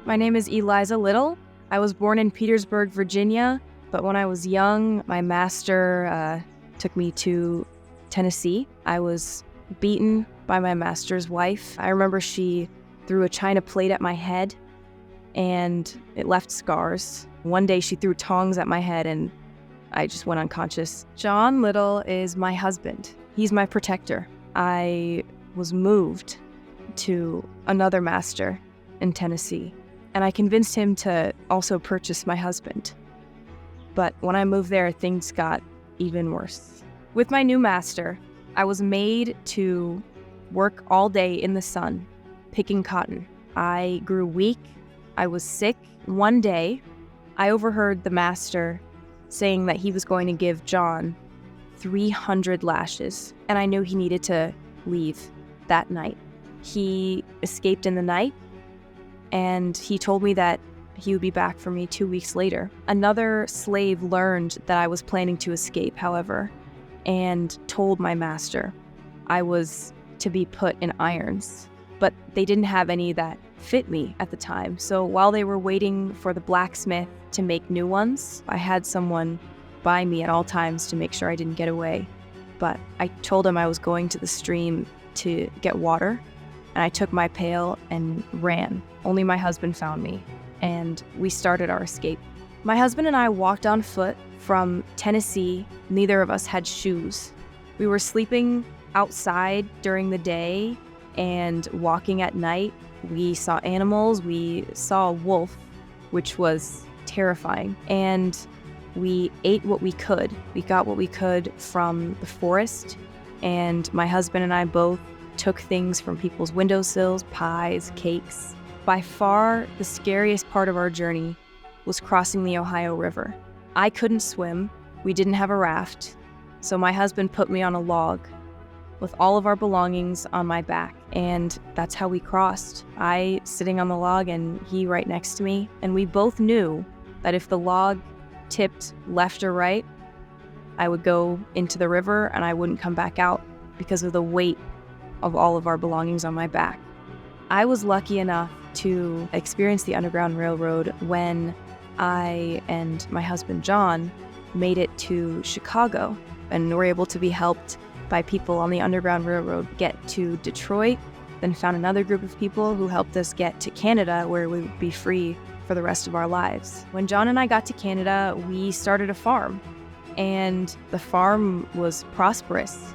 My name is Eliza Little. I was born in Petersburg, Virginia, but when I was young, my master took me to Tennessee. I was beaten by my master's wife. I remember she threw a china plate at my head, and it left scars. One day she threw tongs at my head, and I just went unconscious. John Little is my husband. He's my protector. I was moved to another master in Tennessee, and I convinced him to also purchase my husband. But when I moved there, things got even worse. With my new master, I was made to work all day in the sun, picking cotton. I grew weak. I was sick. One day, I overheard the master saying that he was going to give John 300 lashes, and I knew he needed to leave that night. He escaped in the night, and he told me that he would be back for me 2 weeks later. Another slave learned that I was planning to escape, however, and told my master I was to be put in irons. But they didn't have any that fit me at the time. So while they were waiting for the blacksmith to make new ones, I had someone by me at all times to make sure I didn't get away. But I told him I was going to the stream to get water, and I took my pail and ran. Only my husband found me, and we started our escape. My husband and I walked on foot from Tennessee. Neither of us had shoes. We were sleeping outside during the day and walking at night. We saw animals. We saw a wolf, which was terrifying, and we ate what we could. We got what we could from the forest, and my husband and I both took things from people's windowsills, pies, cakes. By far, the scariest part of our journey was crossing the Ohio River. I couldn't swim. We didn't have a raft, so my husband put me on a log with all of our belongings on my back, and that's how we crossed. I sitting on the log and he right next to me, and we both knew that if the log tipped left or right, I would go into the river and I wouldn't come back out because of the weight of all of our belongings on my back. I was lucky enough to experience the Underground Railroad when I and my husband John made it to Chicago, and were able to be helped by people on the Underground Railroad get to Detroit, then found another group of people who helped us get to Canada, where we would be free for the rest of our lives. When John and I got to Canada, we started a farm, and the farm was prosperous.